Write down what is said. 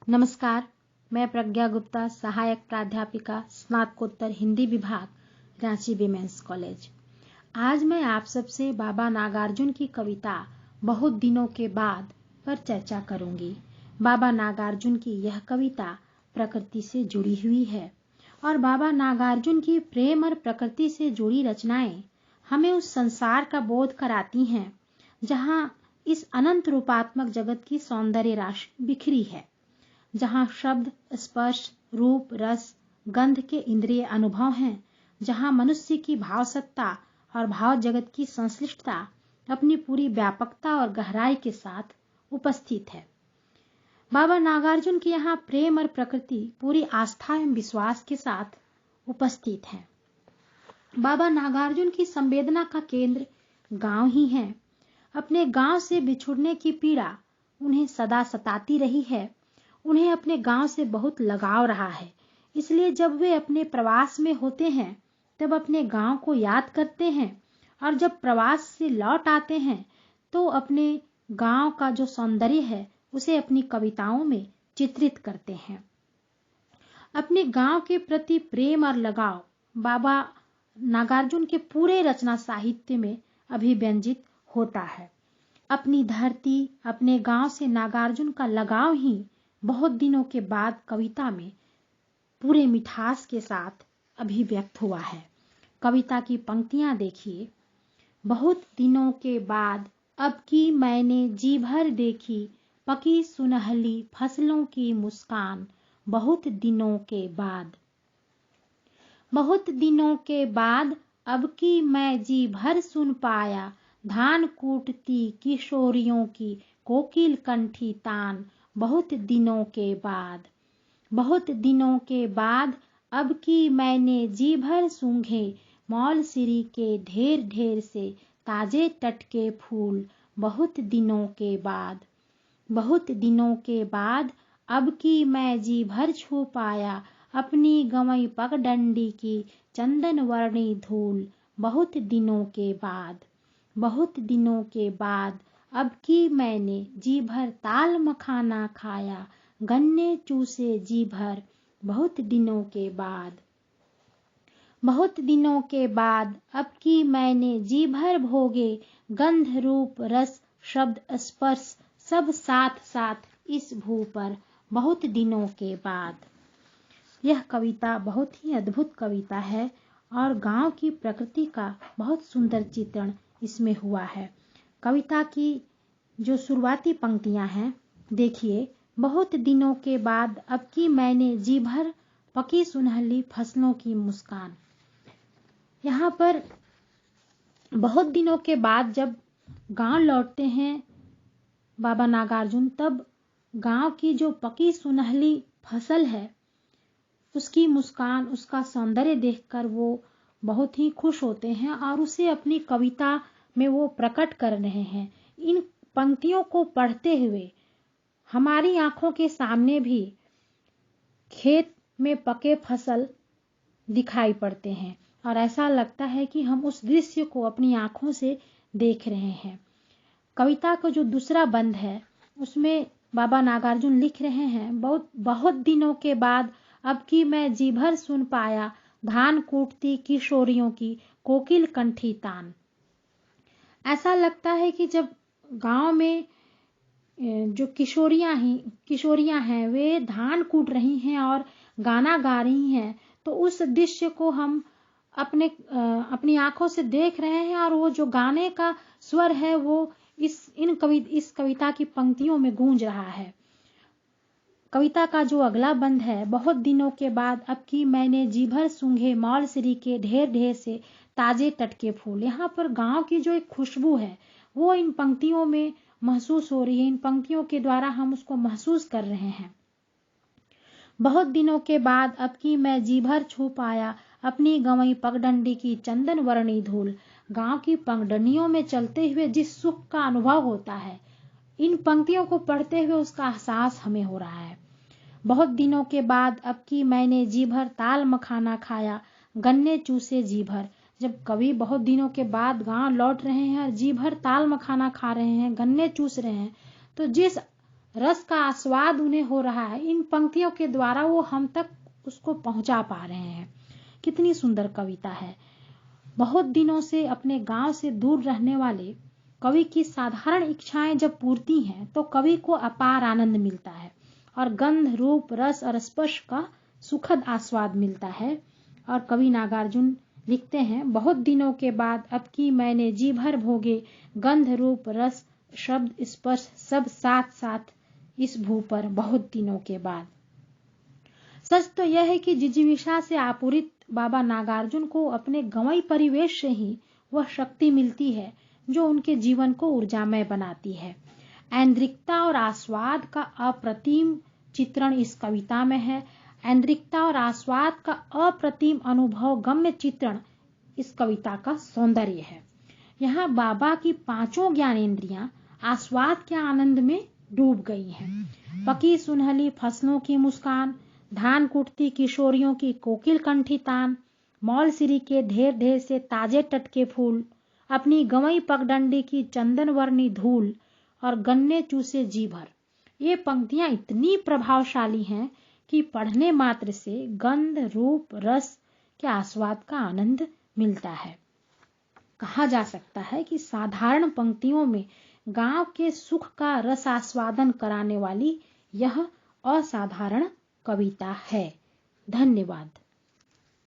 नमस्कार, मैं प्रज्ञा गुप्ता, सहायक प्राध्यापिका, स्नातकोत्तर हिंदी विभाग, रांची विमेंस कॉलेज। आज मैं आप सबसे बाबा नागार्जुन की कविता बहुत दिनों के बाद पर चर्चा करूंगी। बाबा नागार्जुन की यह कविता प्रकृति से जुड़ी हुई है और बाबा नागार्जुन की प्रेम और प्रकृति से जुड़ी रचनाएं हमें उस संसार का बोध कराती हैं जहां इस अनंत रूपात्मक जगत की सौंदर्य राशि बिखरी है, जहां शब्द, स्पर्श, रूप, रस, गंध के इंद्रिय अनुभव हैं, जहां मनुष्य की भाव सत्ता और भाव जगत की संश्लिष्टता अपनी पूरी व्यापकता और गहराई के साथ उपस्थित है। बाबा नागार्जुन के यहाँ प्रेम और प्रकृति पूरी आस्था एवं विश्वास के साथ उपस्थित है। बाबा नागार्जुन की संवेदना का केंद्र गांव ही है। अपने गांव से बिछुड़ने की पीड़ा उन्हें सदा सताती रही है। उन्हें अपने गांव से बहुत लगाव रहा है, इसलिए जब वे अपने प्रवास में होते हैं तब अपने गांव को याद करते हैं और जब प्रवास से लौट आते हैं तो अपने गांव का जो सौंदर्य है उसे अपनी कविताओं में चित्रित करते हैं। अपने गांव के प्रति प्रेम और लगाव बाबा नागार्जुन के पूरे रचना साहित्य में अभिव्यंजित होता है। अपनी धरती, अपने गांव से नागार्जुन का लगाव ही बहुत दिनों के बाद कविता में पूरे मिठास के साथ अभिव्यक्त हुआ है। कविता की पंक्तियां देखिए। बहुत दिनों के बाद अब की मैंने जी भर देखी पकी सुनहली फसलों की मुस्कान। बहुत दिनों के बाद, बहुत दिनों के बाद अब की मैं जी भर सुन पाया धान कूटती किशोरियों की कोकिल कंठी तान। बहुत दिनों के बाद, बहुत दिनों के बाद अब की मैंने जी भर सूंघे मौलसिरी के ढेर ढेर से ताजे टटके फूल। बहुत दिनों के बाद, बहुत दिनों के बाद अब की मैं जी भर छू पाया अपनी गंवई पगडंडी की चंदन वर्णी धूल। बहुत दिनों के बाद, बहुत दिनों के बाद अब की मैंने जी भर ताल मखाना खाया गन्ने चूसे जी भर। बहुत दिनों के बाद, बहुत दिनों के बाद अब की मैंने जी भर भोगे गंध, रूप, रस, शब्द, स्पर्श सब साथ साथ इस भू पर। बहुत दिनों के बाद। यह कविता बहुत ही अद्भुत कविता है और गांव की प्रकृति का बहुत सुंदर चित्रण इसमें हुआ है। कविता की जो शुरुआती पंक्तियां हैं देखिए। बहुत दिनों के बाद अब की मैंने जी भर पकी सुनहली फसलों की मुस्कान। यहाँ पर बहुत दिनों के बाद जब गांव लौटते हैं बाबा नागार्जुन, तब गांव की जो पकी सुनहली फसल है उसकी मुस्कान, उसका सौंदर्य देखकर वो बहुत ही खुश होते हैं और उसे अपनी कविता में वो प्रकट कर रहे हैं। इन पंक्तियों को पढ़ते हुए हमारी आंखों के सामने भी खेत में पके फसल दिखाई पड़ते हैं और ऐसा लगता है कि हम उस दृश्य को अपनी आंखों से देख रहे हैं। कविता का जो दूसरा बंद है उसमें बाबा नागार्जुन लिख रहे हैं, बहुत बहुत दिनों के बाद अब की मैं जी भर सुन पाया धान कूटती किशोरियों की कोकिल कंठी तान। ऐसा लगता है कि जब गांव में जो किशोरियां हैं वे धान कूट रही हैं और गाना गा रही हैं, तो उस दृश्य को हम अपनी आंखों से देख रहे हैं और वो जो गाने का स्वर है वो इस कविता की पंक्तियों में गूंज रहा है। कविता का जो अगला बंद है, बहुत दिनों के बाद अब की मैंने जी भर सूंघे मौलसिरी के ढेर ढेर से ताजे टटके फूल। यहाँ पर गांव की जो एक खुशबू है वो इन पंक्तियों में महसूस हो रही है। इन पंक्तियों के द्वारा हम उसको महसूस कर रहे हैं। बहुत दिनों के बाद अब की मैं जी भर छू पाया अपनी गंवई पगडंडी की चंदन वर्णी धूल। गांव की पगडंडियों में चलते हुए जिस सुख का अनुभव होता है, इन पंक्तियों को पढ़ते हुए उसका एहसास हमें हो रहा है। बहुत दिनों के बाद अब की मैंने जी भर ताल मखाना खाया गन्ने चूसे जी भर। जब कवि बहुत दिनों के बाद गांव लौट रहे हैं और जी भर ताल मखाना खा रहे हैं, गन्ने चूस रहे हैं, तो जिस रस का आस्वाद उन्हें हो रहा है। इन पंक्तियों के द्वारा वो हम तक उसको पहुंचा पा रहे हैं। कितनी सुंदर कविता है। बहुत दिनों से अपने गांव से दूर रहने वाले कवि की साधारण इच्छाएं जब पूर्ति हैं तो कवि को अपार आनंद मिलता है और गंध, रूप, रस और स्पर्श का सुखद आस्वाद मिलता है। और कवि नागार्जुन लिखते हैं, बहुत दिनों के बाद अब की मैंने जी भर भोगे, गंध, रूप, रस, शब्द, स्पर्श सब साथ साथ इस भू पर बहुत दिनों के बाद। सच तो यह है कि जिजीविषा से आपूरित बाबा नागार्जुन को अपने गंवई परिवेश से ही वह शक्ति मिलती है जो उनके जीवन को ऊर्जामय बनाती है। ऐन्द्रिकता और आस्वाद का अप्रतिम चित्रण इस कविता में है। ऐन्द्रिकता और आस्वाद का अप्रतिम अनुभव गम्य चित्रण इस कविता का सौंदर्य है। यहाँ बाबा की पांचों ज्ञानेंद्रियां आस्वाद के आनंद में डूब गई हैं। पकी सुनहली फसलों की मुस्कान, धान कुटती किशोरियों की कोकिल कंठी तान, मौलसिरी के ढेर ढेर से ताजे टटके फूल, अपनी गंवई पगडंडी की चंदन वर्णी धूल और गन्ने चूसे जी भर। ये पंक्तियां इतनी प्रभावशाली हैं कि पढ़ने मात्र से गंध, रूप, रस के आस्वाद का आनंद मिलता है। कहा जा सकता है कि साधारण पंक्तियों में गांव के सुख का रसास्वादन कराने वाली यह असाधारण कविता है। धन्यवाद।